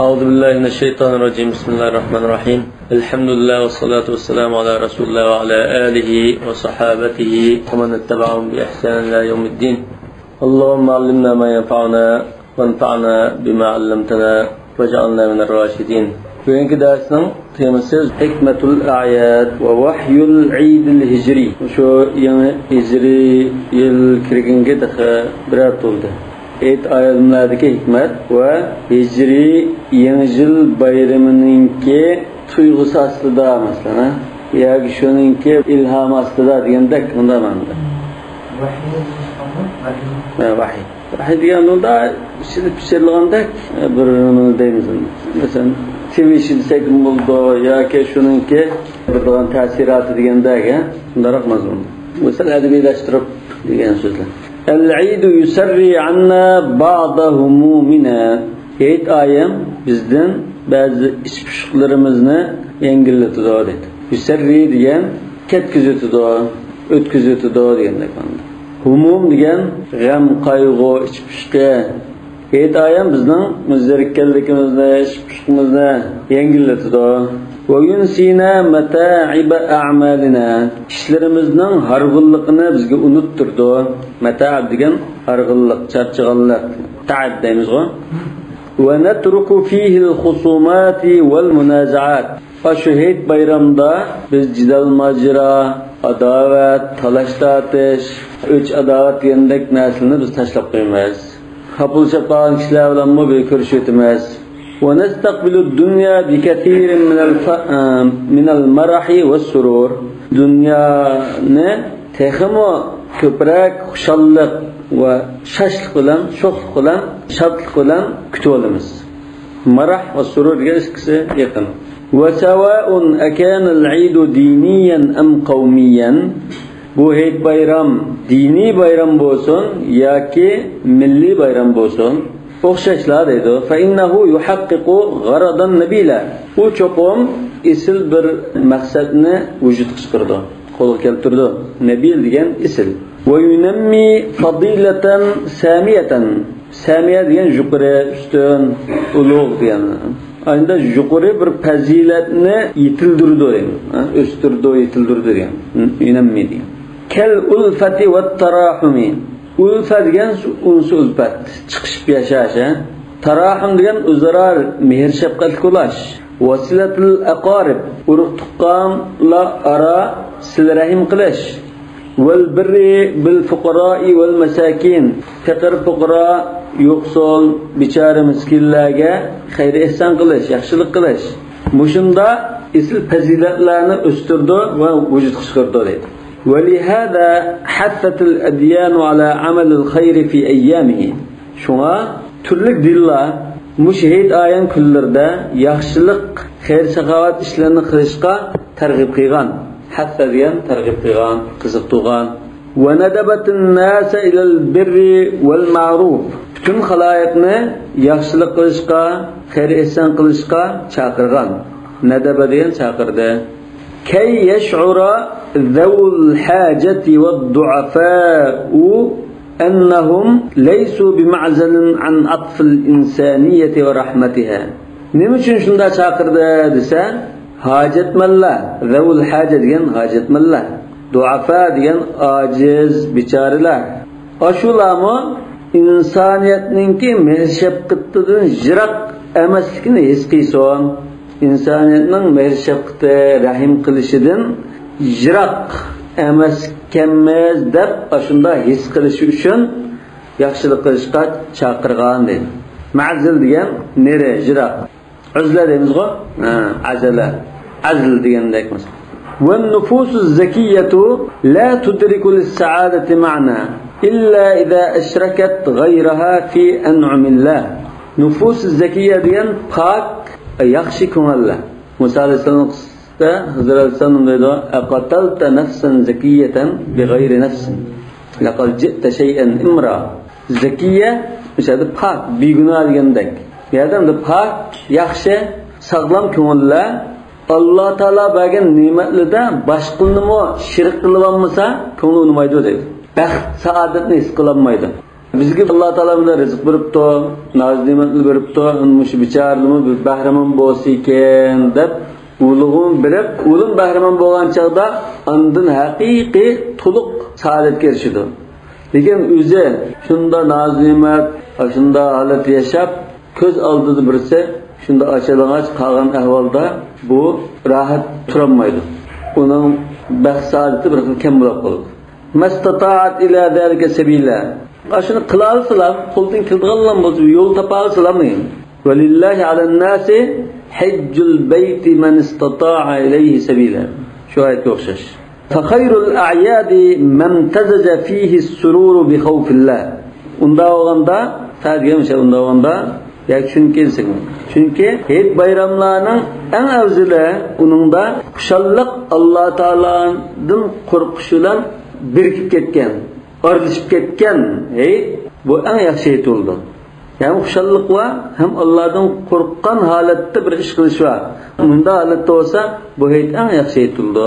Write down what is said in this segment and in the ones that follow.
أعوذ بالله من الشيطان الرجيم. بسم الله الرحمن الرحيم. الحمد لله والصلاة والسلام على رسول الله وعلى آله وصحابته ومن اتبعهم بإحسان إلى يوم الدين. اللهم علمنا ما ينفعنا وانفعنا بما علمتنا واجعلنا من الراشدين. Bugünkü dersin teması Hikmetul A'yad ve Vahyul Eidil Hicri. Şu yeni Hicri yıl kirginge daha birer oldu. Ayet ayetlerdeki hikmet ve Hicri yeni yıl bayramınınki tuygusu aslında mesela. Ya ki şununki ilham aslında diyendek onda manda. Vahiy. Vahiy diyen onda şimdi pişirilgandek bir deyimiz. Mesela sevişilsek buldu ya ki şununki bir tasiratı diyendek bunlar mazmun. Mesela edebileştirip diyen sözler. El-Eid yusarri anna ba'da humumina. Eid ayem bizden bazı ispüşüklerimizni yengilletidi dedi. Yusarri diyen ketkizitidi, ötkizitidi diyendek. Humum diyen gam, kaygı, ispüşke. Eid ayem bizden müzerikkellikimizni, ispüşkimizni yengilletidi. وَيُنْسِينَا مَتَاعِبَ أَعْمَالِنَا. İşlerimizin hargıllıkını bizge unutturdu. Metaab degen hargıllık, çarçıgallık. Ta'ab deymiz o. وَنَتْرُكُ فِيهِ الْخُصُومَاتِ وَالْمُنَازَعَاتِ. Şu Eid bayramda biz cidal macera, adavet, talaşta ateş, üç adavet yendek neslini biz taşlap koymayız. Kapılışıp kalan kişiler bilen bu bir görüş etmez. ونستقبل الدنيا بكثير من المرح والسرور. Dünyani texmo köprek xuşallık ve şaşlık bilen, şokluk bilen, şadlık bilen kütüp olamiz. Marah ve surur degan ikisi yaqin. Ve sawa'un akana al-eid diniyan am qawmiyan. Bu Eid bayram dini bayram bolsun yoki milliy bayram bolsun. O'xshashlar deydi. Fa innahu yuhaqqiqu gharadan nabila. U cho'qim isil bir maqsadni vujudga chiqardi, qo'lga keltirdi. Nabil degan isil. Va yunammi fadilatan samiyatan. Samiya degan yuqori, ustun, ulug' degan. Ayında yuqori bir fazilatni yetildirdi deydi. O'stirdi, yetildirdi degan. Yunammi degan. Kal ulfati va tarahumi. Ulfa degan unsu ulfat, chiqishib yashash, tarahum degan o'zaro mehr shafqat qilish, vasilatul aqarib, urug' tuqqanlar ara sil rahim qilish, val birri bil fuqaro'i val masakin, faqir fuqaro, yo'qsul, bechora miskinlarga xayr ihson qilish, yaxshilik qilish. Mushunda isl fazilatlarni o'stirdi va vujudga chiqardi deydi. ولهذا حثت الأديان على عمل الخير في أيامه. شونا تلك دلّا مشهد آيان كلّردا يخشلق خير سخاوات إشلرنى قلشقا ترغيب قيغان. حتى ديان ترغيب قيغان قزقتوغان. وندبت الناس إلى البر والمعروف. bütün خلايقنا يخشلق قلشقا خير إحسان قلشقا چاقرغان. ندبت ديان چاقردا. كي يشعر ذو الحاجة والضعفاء أنهم ليسوا بمعزل عن عطف الإنسانية ورحمتها. نمشون شندا شاكردا دسا حاجت ملا. ذو الحاجة ديان حاجت ملا. ضعفاء ديان عاجز بيچارlar. Aşulama insaniyetninki mehşefqatdan jirak emasligini his qilson. İnsaniyetning mehr shafqati, rahim qilishidan jiroq emas kemaz deb ashunda his qilishi uchun yaxshilik qilishga chaqirgan deydi. Ma'zil degan nere jiroq. Uzla deymiz-ku? Azala. Azl degandek emas. Ve nufusu zakiyatu la tudriku lis-sa'adati ma'na illa iza ashrakat ghayraha fi an'amillah. Nufusu zakiya degan pak yaxshi ko'ngillar. Musa alayhisolamda Hizr alayhisolam dedi: "Aqatalta nafsan zakiyatan bighayri nafsin. Laqad ji'ta shay'an imra." Zakiya o'shada pak, begunoh degandek. Bu yerda pak, yaxshi, sog'lom ko'ngillar Alloh taolo bergan ne'matlarda boshqanimi shirk qilib olmasa, ko'ngli unmaydi dedi. Baxt, saodatni his qilolmaydi. Bizga Alloh taolo bilan rizq beribdi, noz-ne'matni beribdi, mush bichorlarni bahramon bo'lsa ekan deb ulug'un berib, ulum bahramon bo'lgan chaqda ondan haqiqiy to'liq saodatga erishadi. Lekin o'zi shunda noz-ne'mat, shunda holat yashab, ko'z oldida birisi shunda ochilg'ach qolgan ahvolda bu rohat turolmaydi. Uning baxt saodati bir xil kam bo'lib qoladi. Mastataat ila zalika sabila. Ashuni qila olsalar, qo'ldan keladigan bo'lsa, yo'l topa olsalarmi? Walillahi alan-nasi hajjul bayti man istata'a ilayhi sabila. Shu oyatga o'xshash. Fa khayrul a'yadi man tazaja fihi as-surur bi khawfillah. Unda olganda, ta'digamcha unda olganda yakshun kelsin. Chunki hayit bayramlarning eng afzali uningda xushalliq Alloh taoladan qo'rqish bilan birikib ketgan, orlishib ketgan. Bu eng yaxshi hayit bo'ldi. Ya'ni xushalliq va ham Allohdan qo'rqqan holatda bir ish qilish va bunda holatda bo'lsa bu hayit eng yaxshi hayit bo'ldi.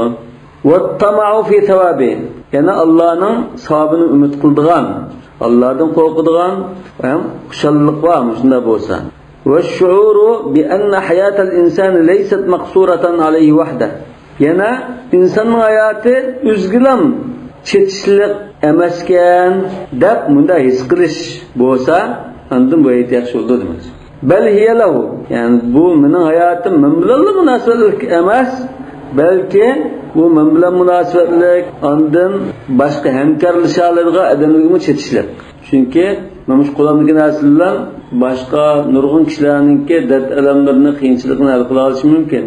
Va tama'u fi thawabi. Yana Allohning savobini umid qildigan, Allohdan qo'rqadigan ham xushalliq va shunda bo'lsa. Va shuuru bi anna hayatal insani laysat maqsuratan alayhi wahda. Yana insonning hayoti o'zgilam chetishlik emaskan deb bunda his qilish bo'lsa, andan bu hayot yaxshi bo'ldi demak. Bal hiyalahu, ya'ni bu mening hayotim men bilan munosabatlik emas, balki bu men bilan munosabatlik, ondan boshqa hamkorlashalarga adamligimi chetishlik. Chunki mana shu qo'limdagi narsalar boshqa nurg'un kishilarningki dard alamlarini, qiyinchilikni hal qila olishi mumkin.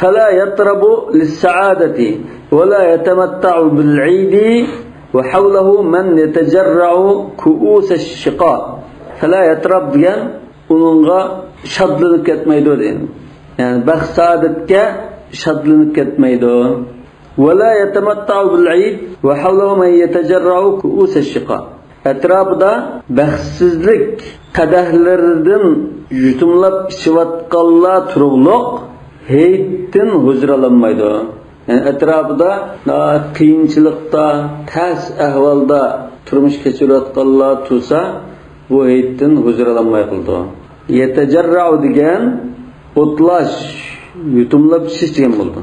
Fala yatrabu lis-sa'adati wa la yatamatta'u bil-'idi wa hawlahu man yatajarra'u ku'us ash-shiqa. Fala yatrab degan uningga shodlanib ketmaydi deydi. Ya'ni baxt saodatga shodlanib ketmaydi. Va la yatamatta'u bil-'id wa hawlahu man yatajarra'u ku'us ash-shiqa. Atrofida baxtsizlik qadahlaridan yutumlab ichayotganlar turug'liq hayitdan huzur ololmaydi. Yani atrofida qiyinchilikda, tas ahvolda turmush kechirayotganlar tursa, bu hayitdan huzur ololmay qoldi. Yatajarra'u degan o'tlash, yutumlab ichish degan bo'ldi.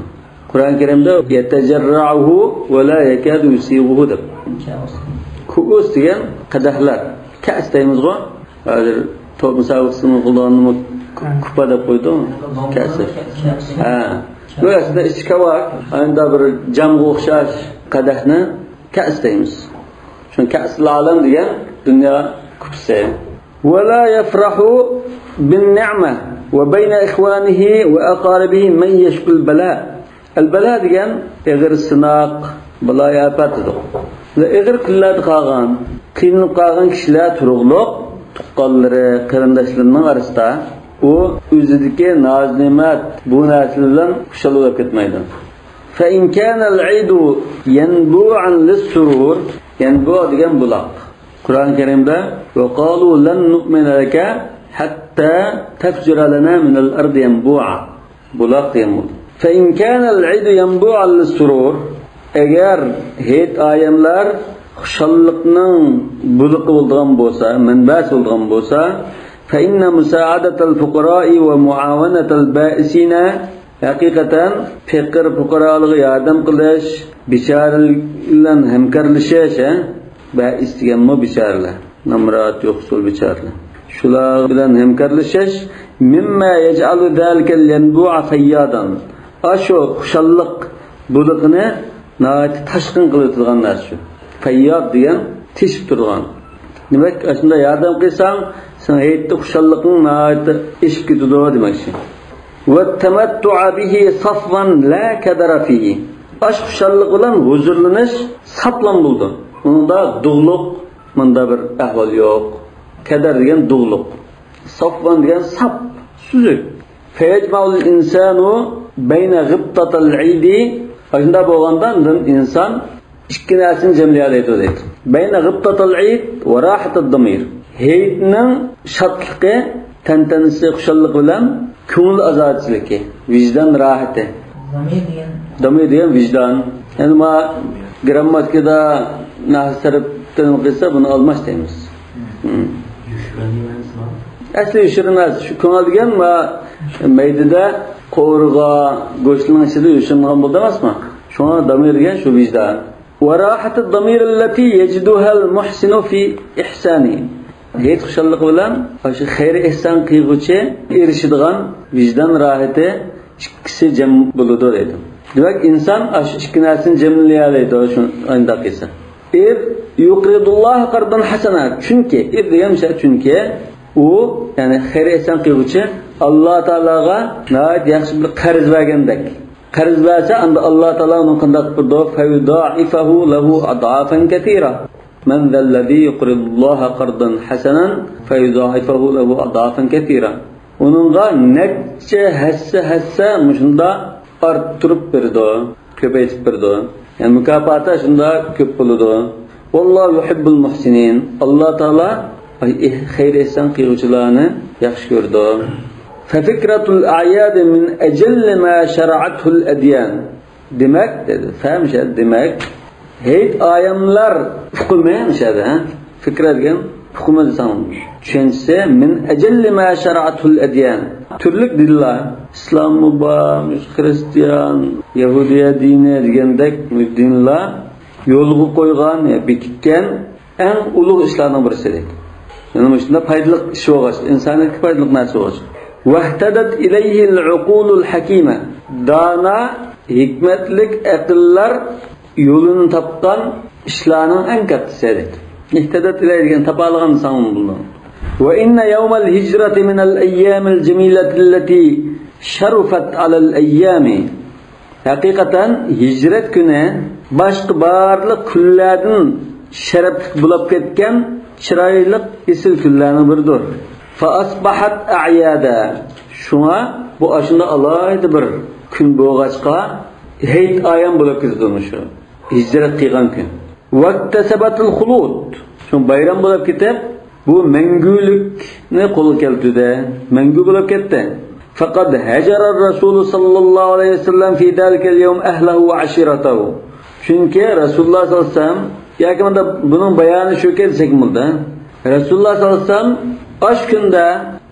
Qur'on Karimda yatajarra'uhu va la yakadu yusighuhu deb. Ku'us degan qadahlar. Kas deymizmi? Hozir top musobaqasini qo'llanib kupa deb qo'ydi. Kas. Bu aslida ichki var, anda bir jamga o'xshash qadahni kas deymiz. Chunki kasl alam degan dunyo kupasi. Va la yafrahu bin ni'ma va bayna ikhwanihi va aqaribihi man yashkul bala. Al-bala degan ig'ir sinoq, baloyapatidir. Ig'ir kunlar qolgan, qiynalib qolgan kishilar turug'liq, tuqqanlari, qarindoshlarining orasida u o'zidagi noz-ne'mat bu narsalar bilan xushal bo'lib ketmaydi. Fa in kana al-'idu yanbu'an lis-surur, yanbu degan buloq. Qur'on Karimda va qalu lan nu'mina laka hatta tafjura lana min al-ardi yanbu'a. Buloq degan. Fa in kana al-'idu yanbu'an lis-surur, agar hayit ayamlar xushalliqning buliqi bo'lgan bo'lsa, manbasi bo'lgan bo'lsa, fa inna musa'adatal fuqara'i va mu'awanatal ba'isina, haqiqatan faqir fuqarolarga yordam qilish, bicharalar bilan hamkorlashish, ba'is deganmi bicharalar, namrat yo'qsul bicharalar. Shular bilan hamkorlashish mimma yaj'alu zalikal yanbu'a fayyadan. Ashu xushalliq buliqni nati tashqin qiladigan narsa. Fayyad degan teshib turgan. Demak, aslida yordam qilsang, sen hayotda xushalliqning nati eshib ketadi demakchi. Va tamattu'a bihi safwan la kadara fihi. Ash xushalliq bilan huzurlanish saplan bo'ldi. Unda dug'liq, bunda bir ahvol yo'q. Kadar degan dug'liq. Safwan degan sap, suzuk. Fayajma'ul insanu bayna ghibtatil 'idi. Shunda bo'lganda inson ikki narsani jamlayoladi deydi. Bayna ghibtatil 'id va rahatud damir. Hayitning shodligi, tantanasi, xushallik bilan ko'ngil azodchiligi, vijdon rohati. Damir degan vijdon. Endi ma grammatikada nahv sarfdan qilsa buni olmas deymiz. Asli yuşurmaz. Şu ko'nadigan va maydada qo'rg'a go'shtning ichida yushingan bo'ldi emasmi? Shuna damirgan shu vijdon. Va rahatu damir allati yajiduha al-muhsinu fi ihsani. Hech xushallik bilan shu xayr ihson qilguvchi erishadigan vijdon rohati ikkisi jam bo'ladi dedi. Demak inson shu ikki narsani jamlayoladi shu anda qilsa. Yuqridulloh qardan hasana. Chunki degan chunki u ya'ni xayr ihson qilguvchi Alloh taologa nayt yaxshi bir qarz bergandek. Qarz bersa anda Alloh taolo uni qanday qildi? Fayudaifahu lahu adafan katira. Man zalladhi yuqridulloh qardan hasanan fayudaifahu lahu adafan katira. Uningga necha hassa mushunda orttirib berdi, ko'paytirib berdi. Yani mukofoti shunda ko'p bo'ladi. Vallohu yuhibbul muhsinin. Alloh taolo xayr ihson qiluvchilarni yaxshi ko'rdi. Fa fikratul a'yad min ajall ma shara'athu al-adyan. Demak dedi. Fahmsha demak hayit ayamlar hukmiyamshadi, ha? Fikra degan hukmi desam. Tushunsa min ajall ma shara'athu al-adyan. Turli dinlar, islom, xristian, yahudiya dini degandek dinlar yo'lga qo'ygan, bekitgan eng ulug' ishlarning birisidir. Yani shunda foydali ish bo'lg'ach, insoniyatga foydali narsa bo'lg'ach. Wahtadat ilayhi al-uqul al-hakima. Dana hikmatlik aqllar yo'lini topgan ishlarning eng kattasidir. Ihtadat ilayhi degan topalgan inson bo'ldi. Wa inna yawm al-hijrati min al-ayyam al-jamilati allati sharafat 'ala al-ayyami. Haqiqatan hijrat kuni boshqa barliq kunlardan sharafli bo'lib ketgan chiroyli isil kunlarning biridir. Fa asbahat a'yada. Shuna bu ashunda alayda bir kun bo'lg'achqa hayit ayam bo'lib ketdi shu. Hijrat qilgan kun. Vaqtasabatul xulud. Shu bayram bo'lib ketib, bu mangulikni qo'lga keltirdi. Mangu bo'lib ketdi. Faqad hajara Rasul sallallohu alayhi vasallam fi dalika al-yawm ahlihi wa ashiratahu. Chunki Rasululloh sallallohu alayhi vasallam yakında bunun bayani şu kesek mulda. Rasulullah sallallahu aleyhi ve sellem aş kunda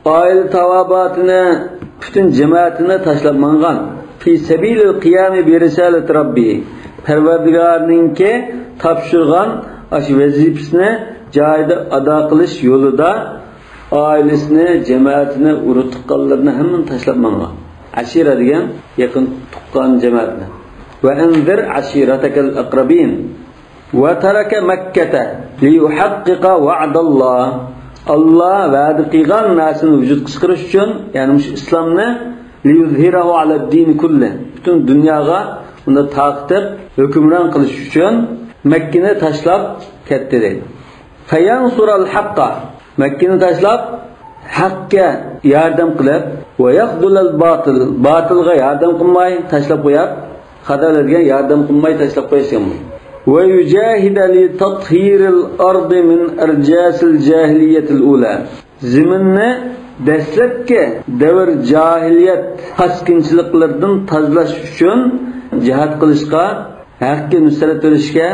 aile tavabatını bütün cemaatine taşlap mangan. Fi sebilil qiyami bi risalet Rabbi. Perverdigarninki tapşırgan aş vazifesini joyida ada qilish yo'lida ailesini, cemaatini, urutqanlarni hamma taşlap mangan. Ashira degan yaqin tuqqan cemaatni. Ve enzir ashiratakal aqrabin. وترك مكة ليحقق وعد الله. الله وعد قيغان ناس وجود قشقرش üçün yani İslam'ını liyuzhirahu ala din kulle. Bütün dünyaya onu taqtib hükümran qilish üçün Mekke'ni taşlab ketdi deydi. Fayansural haqqa. Mekke'ni taşlab haqqa yardım qilib va yaqdulal batil. Batilga yardım qilmay taşlab qo'yib, xatolarga yardım qilmay taşlab qo'yishgan. ويجاهد لتطهير الأرض من أرجاس الجاهلية الأولى. زمننا دسلبكه devir cahiliyet qasqinchiliklardan tozalash uchun jihad qilishga, haqqa nusrat berishga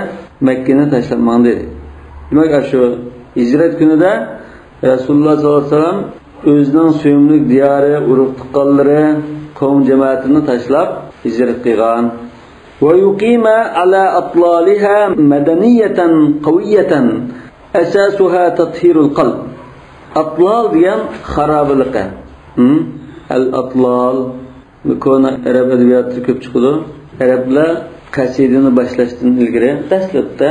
Makkani tashlab dedi. Demak, shu hijrat kunida Rasululloh sollallohu alayhi vasallam o'zining suyumli diyori, urug' tuqqanlari, qavm jamoatini tashlab hijrat qilgan. ويقيم على أطلالها مدنية قوية أساسها تطهير القلب. أطلال ديان خراب لقى. الأطلال كون عرب أدبيات كيف تقولوا عرب لا قصيدة başlaştın ilgili taslıkta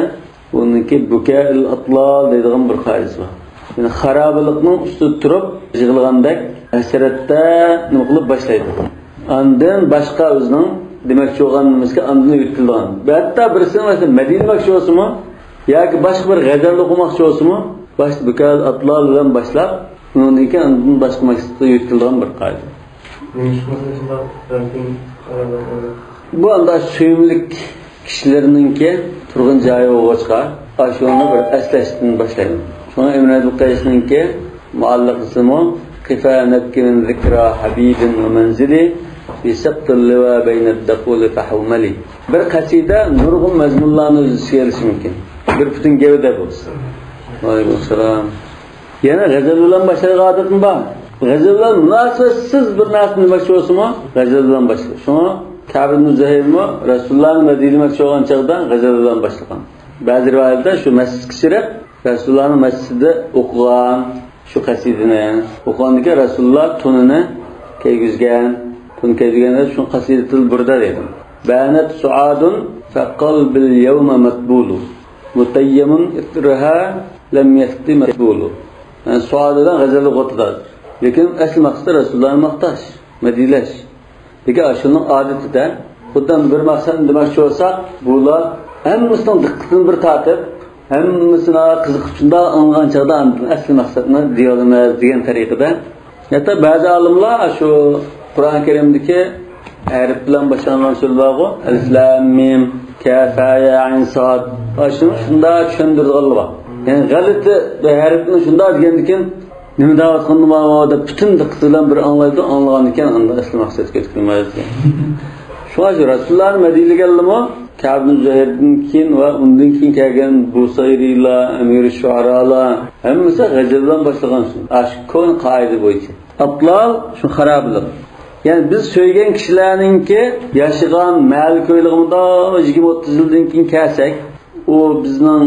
onunki buka الأطلال deydiğim bir kayısı var. Yani xarabalıqның üstü turib yig'ilgandek hasratda nima qilib boshlaydi. Ondan boshqa o'zining demakchi bo'lganimizga andini yutilgan. Hatta birisini mesela Madina demoqchi bo'lsa-mu yoki boshqa bir g'azal o'qimoqchi bo'lsa-mu, boshqa bukal atlol bilan boshlab, undan keyin andin boshqa maqsadga yutilgan bir qoida. Bu anda suyumlik kishilarningki turgan joyi o'g'achqa, ashuni bir aslashdan boshlaydi. Shuna Ibn al-Qaysningki muallaqisimi qifanatki min zikra habibin va manzili بسقط اللواء بين الدخول فحوملي. Bir qasida nurg'un mazmunlarni o'z ichiga olishi mumkin. Bir butun gavda bo'lsa. Alaykum assalom. Yana g'azal bilan boshlaydigan odatim bor. G'azal bilan munosabatsiz bir narsa demoqchi bo'lsa-mu, g'azal bilan boshlaydi. Shuni Ka'b ibn Zuhayrmi Rasulullohning Madinaga chiqqan chog'da g'azal bilan boshlagan. Ba'zi rivoyatlarda shu masjidga kirib, Rasulullohning masjidida o'qigan shu qasidani o'qigandan keyin Rasululloh tunini kiygizgan, tun kiygizganda shu qasidatul burda dedi. Banat su'adun faqalbil yawma matbulu mutayyamun itraha lam yahti matbulu. Yani suadadan g'azal o'qitadi. Lekin asl maqsad Rasulullohning maqtash, madhilash. Lekin ashunning odatida bundan bir maqsad demoqchi bo'lsak, bular hammasining diqqatini bir tortib, hammasini qiziqib shunda anlagan chog'da asl maqsadni deyolamiz degan tariqada. Hatta ba'zi olimlar shu Qur'on Karimdagi harf bilan boshlangan so'zlarga alif lam mim kaf ya ayn sad shunda tushundirganlar bor. Yani g'alati harfni shunda degandikin nima deyotganini deb butun diqqat bilan bir anglaydi, anglagan ekan unda asl maqsadga yetkazmaydi. Shu Rasululloh Madinaga keldi-mi? Ka'b ibn Zuhayrdan keyin va undan keyin kelgan Busayrilar, Amir Shu'aralar hammasi g'azal bilan boshlagan shu. Ashkon qoida bo'yicha. Atlal shu xaroblik. Yani biz söyleyen kişilerinki yaşayan mahal köyligimizde 20-30 yıldan keyin kelsak, o bizning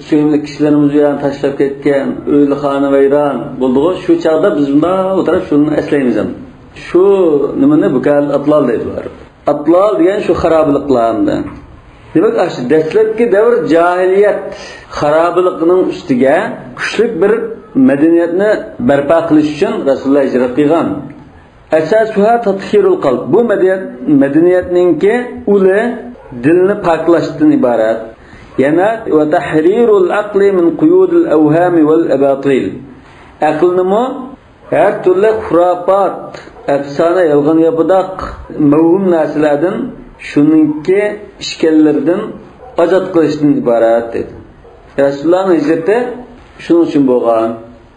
söyleyen kişilerimiz yani tashlab ketgan o'yli vayron bo'ldi. Shu chaqda biz bunda o'tirib shuni eslaymiz ham. Shu nimani bu kal atlal deydilar. Atlal degan shu xarobliklardan. Demak, shu dastlabki davr jahiliyat xaroblikning ustiga kuchli bir madaniyatni barpo qilish uchun Rasululloh hijrat qilgan. Asasuha tathhirul qalb. Bu madaniyatninki uli dilni paklashdan iborat. Yana va tahrirul aqli min quyudil awham wal abatil. Aqlnimi har turli xurofot, afsona, yolg'on gapidoq mavhum narsalardan shuningki ishkallardan ozod qilishdan iborat dedi. Rasulullohning hijrati shuning uchun bo'lgan.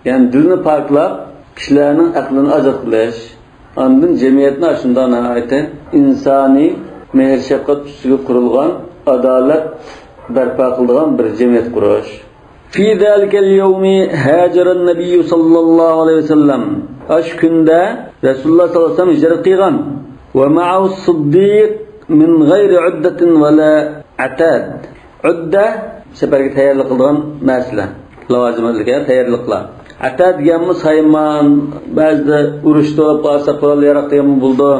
Ya'ni dilni paklab, kishilarning aqlini ozod qilish, ondan jamiyatni shundan aytdi, insoniy mehr shafqat ustiga qurilgan adolat barpo qilgan bir jamiyat qurish. Fi zalikal yawmi hajara an-nabiy sallallohu alayhi vasallam. Ash kunda Rasululloh sallallohu alayhi vasallam hijrat qilgan. Va ma'ahu as-siddiq min g'ayri uddatin wala atad. Udda safarga tayyorlik qilgan narsalar, lavozimlarga tayyorliklar. Atad deganimiz hayman, ba'zida urushda bo'lsa qurol yaroq degan bo'ldi.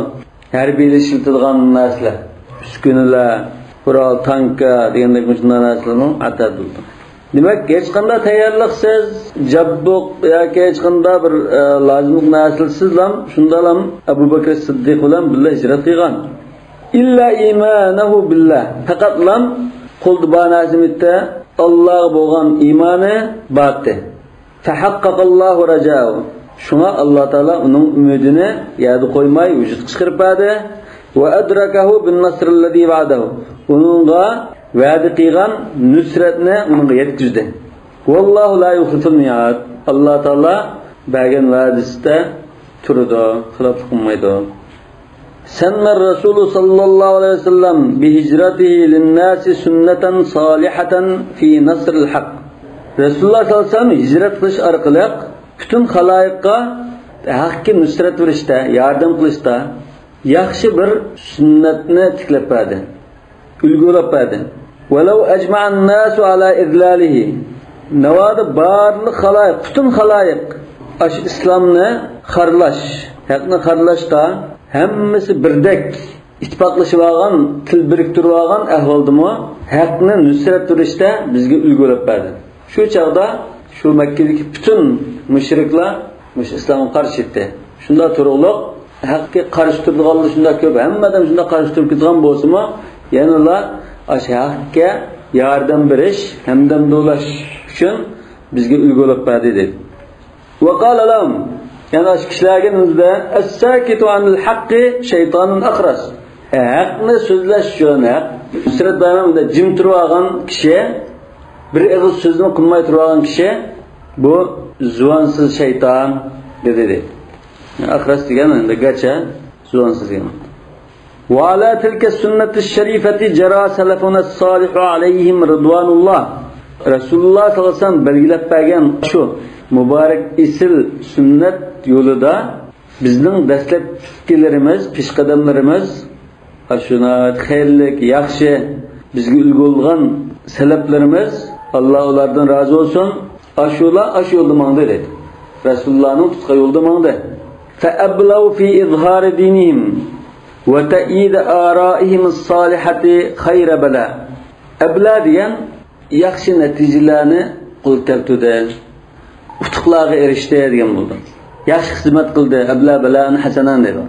Harbiyda ishiltilgan narsalar, uskunalar, qurol, tanka degandek shunday narsalarni atad bo'ldi. Demak, hech qanday tayyorliksiz, jabduq yoki hech qanday bir lozimlik narsalsiz ham shunday ham Abu Bakr Siddiq bilan birga hijrat qilgan. İlla imanahu billah. Faqat lam quldu banazimda Alloh bo'lgan iymoni batdi. Tahaqqaqallohu rajau. Shuna Alloh taolo uning umidini yadi qo'ymay vujud chiqaribadi. Va adrakahu bin nasr alladhi va'adahu. Uningga va'da qilgan nusratni uningga yetkazdi. Vallohu la yukhlitul mi'ad. Alloh taolo bergan va'dasida turadi, xilof qilmaydi. سن الرسول صلى الله عليه وسلم بهجرته للناس سنة صالحة في نصر الحق. رسول الله صلى الله عليه وسلم hicret qilish orqali butun xaloyiqqa haqqa nusrat berishda, yordam qilishda yaxshi bir sunnatni tiklab berdi, ulg'ulab berdi. Walau ajma'a an-nasu ala idlalihi. Navoda barliq xaloyiq, butun xaloyiq ash islomni xarlash, haqni xarlashda hammasi birdek ittifoqlashib olgan, til biriktirib olgan ahvoldimi haqni nusrat turishda bizga ulg'ulab berdi. Shu chaqda shu Makkadagi butun mushriklar mush islomga qarshi edi. Shunda turug'liq haqqa qarshi turganlar shunda ko'p, hammadan shunda qarshi turib ketgan bo'lsa-mu, yana ular ash haqqa yordam berish, hamdam do'lash uchun bizga ulg'ulab berdi dedi. Va qala lahum, yana shu kishilarga o'zida as-sakitu anil haqqi shaytonun akhras. Haqni so'zlash uchun nusrat bayramida jim turib olgan kishi, bir og'iz so'zni qilmay turib olgan kishi bu zuvansiz shayton dedi. Akhras degan endi gacha zuvansiz degan. Va ala tilka sunnati sharifati jara salafuna as-salihu alayhim ridwanullah. Rasululloh sallallohu alayhi vasallam belgilab bergan shu muborak isil sunnat yo'lida bizning dastlabkilarimiz, peshqadamlarimiz shuna xayrlik, yaxshi bizga ulgu bo'lgan salaflarimiz Alloh ulardan rozi bo'lsin. Ashular ash yo'lda mangdi dedi. Rasulullohning tutgan yo'lda mangdi. Fa ablaw fi izhar dinihim va ta'id ara'ihim as-salihati khayra bala. Abla degan yaxshi natijalarni qo'ltabdi. Utuqlarga erishdi degan bo'ldi. Yaxshi xizmat qildi, abla balan hasanan dedi.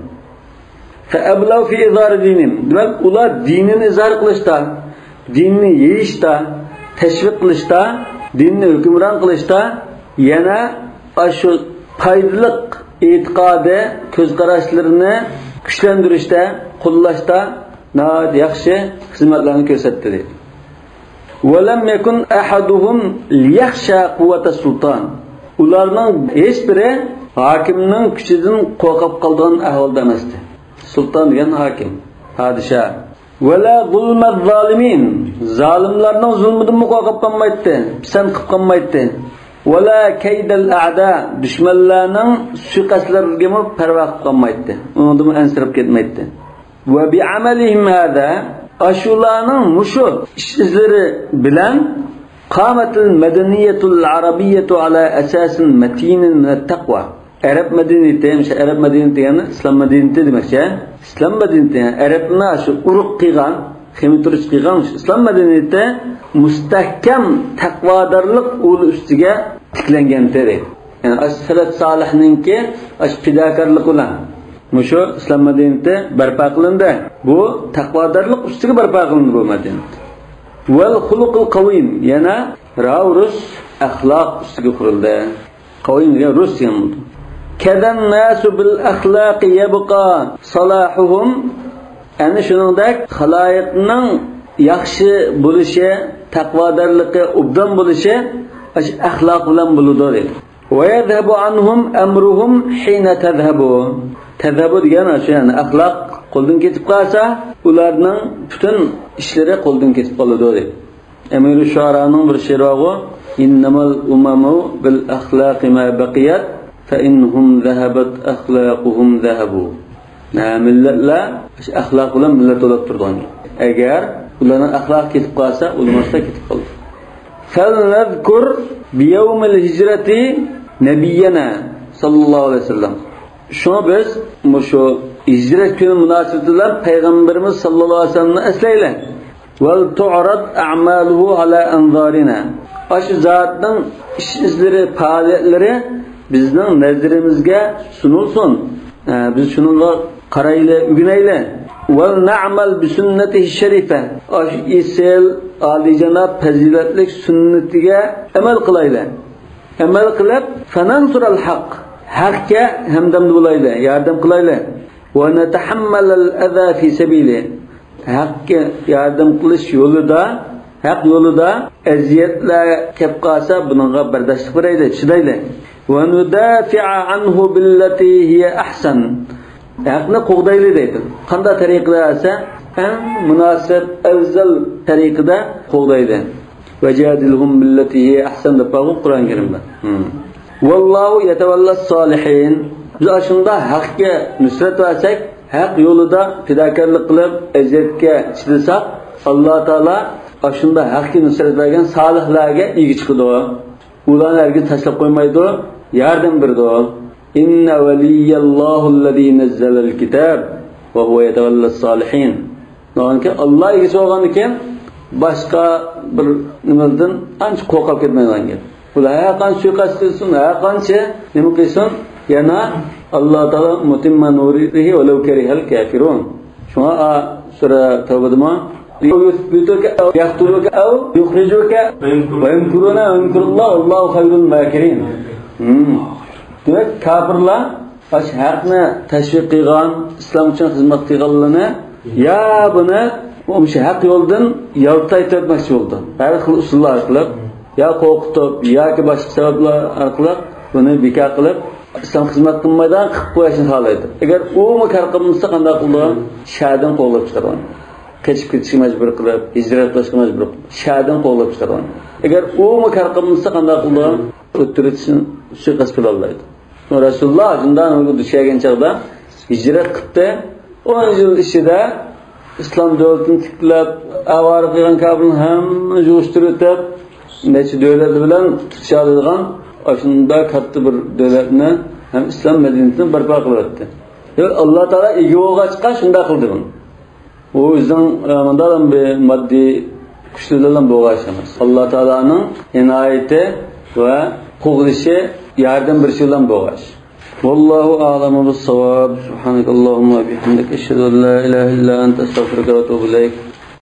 Fa ablaw fi izhar dinihim. Demak, ular dinini izhor qilishda, dinni yeyishda, tashviq qilishda, dinni hukmron qilishda, yana shu foydali e'tiqodi, ko'z qarashlarini kuchlantirishda, qo'llashda yaxshi xizmatlarni ko'rsatdi dedi. Walam yakun ahaduhum liyakhsha quwwata sultan. Ularning hech biri hokimning kuchidan qo'rqib qolgan ahvolda emasdi. Sultan degan hokim, podshoh. Wala zulmaz zalimin. Zalimlarning zulmidan qo'rqib qolmaydi, pisand qilib qolmaydi. Wala kaydal a'da. Dushmanlarning suiqastlariga parvo qilib qolmaydi. Undan ansirib ketmaydi. Va bi amalihim hada ashulaning mushu izlari bilan qamatul madaniyatul arabiyyatu ala asasin matinin min at-taqwa. Arab madaniyati, Arab madaniyati yani İslam madaniyati demakchi. İslam madaniyati Arabna shu urug' qilgan, xemiturish qilgan İslam madaniyati mustahkam taqvodorlik uli ustiga tiklangan dedi. Yani as-salaf solihninki fidokorlik bilan mushu İslam madaniyati barpo qilindi. Bu taqvodorlik ustiga barpo qilindi bu madaniyat. Wal xuluqul qawim yana ravus axloq ustiga qurildi. Qawim degan rus ham bo'ldi. Kadan nasu bil axlaqi yabqa salahuhum. Ana shuningdek xaloyiqning yaxshi bo'lishi, taqvodorligi, obdan bo'lishi axloq bilan bo'ladi dedi. Va yadhhabu anhum amruhum hina tadhhabu. Tadhhabu degani shu yani axloq qo'ldan ketib qolsa, ularning butun ishlari qo'ldan ketib qoladi dedi. Amiru Shuaraning bir she'ri innamal umamu bil axlaqi ma baqiyat fa inhum zahabat axlaquhum zahabu. Millatlar axloq bilan millat bo'lib turgan. Agar ularning axloq ketib qolsa, ularsa ketib qoldi. Falnazkur bi yawmil hijrati nabiyana sallallohu alayhi vasallam. Shuna biz shu hijrat kuni munosabati bilan payg'ambarimiz sallallohu alayhi vasallamni eslaylik. Val tu'rad a'maluhu ala anzarina. Shu zotning ish izlari, faoliyatlari bizning nazarimizga sunulsin. Biz shunga qaraylik, o'rganaylik. Val na'mal bi sunnatihi sharifa. Shu isel oliyjanob fazilatlik sunnatiga amal qilaylik. Amal qilib fanansural haqq. Haqqa hamdam bo'laylik, yordam qilaylik. Va natahammal al-adha fi sabili. Haqqa yordam qilish yo'lida, haq yo'lida aziyatlar kelib qolsa, bunga bardoshlik beraylik, chidaylik. Va nudafi'a anhu billati hiya ahsan. Haqni qo'g'daylik deydi. Qanday tariqada esa, eng munosib, afzal tariqada qo'g'daydi. Vajadilhum billati hiya ahsan deb Qur'on Karimda. Vallahu yatawallas solihin. Biz shunda haqqa nusrat versak, haq yo'lida fidokorlik qilib, aziyatga chidasak, Alloh taolo shunda haqqa nusrat bergan solihlarga ega chiqadi. Ularga tashlab qo'ymaydi, yordam beradi. Inna waliyallohu allazi nazzala al-kitab va huwa yatawallas solihin. Nonki Alloh egasi bo'lgan ekan, boshqa bir nimadan ancha qo'rqib ketmaydigan gap. Ular qancha suiqasd qilsin, qancha nima qilsin, yana Alloh taolo mutimma nurihi va law karihal kafirun. Shuna sura Tavbada yuthbituka aw yaqtuluka aw yukhrijuka va yamkuruna wa yamkurullohu wallahu khayrul makirin. Demak, kafirlar haqni tashviq qilgan, islom uchun xizmat qilganlarni ya buni o'sha haq yo'ldan yaltaytirmoqchi bo'ldi. Har xil usullar qilib, ya qo'rqitib, yoki boshqa sabablar orqali buni bekor qilib, islom xizmat qilmaydan qilib qo'yishni xohlaydi. Agar u makar qilmasa qanday qildi? Shadan qo'llab chiqargan. Qechib ketishga majbur qilib, hijrat qilishga majbur qilib, shadan qo'llab chiqargan. Eğer o mu karqımsa qanday qildi? O'ttirishni shu qasqil olmaydi. Rasululloh shundan o'zi düşergen chaqda hijrat qildi. 10 yil ichida islom davlatini tiklab, avvar qilgan kabulni ham jo'shtirib, necha davlat bilan tutisha oladigan shunda katta bir davlatni ham islom madaniyatini barpo qilibdi. Allah Taala ega bo'lg'achqa shunda qildi buni. O o'zining mandadan bir moddiy kuchlilardan bo'lg'ash emas. Alloh taolaning inoyati va qo'g'lishi yardım bir bilan bo'lg'ash. Vallohu a'lamu bis-savab. Subhanakallahumma va bihamdika ashhadu an la ilaha illa anta astaghfiruka va atubu ilayk.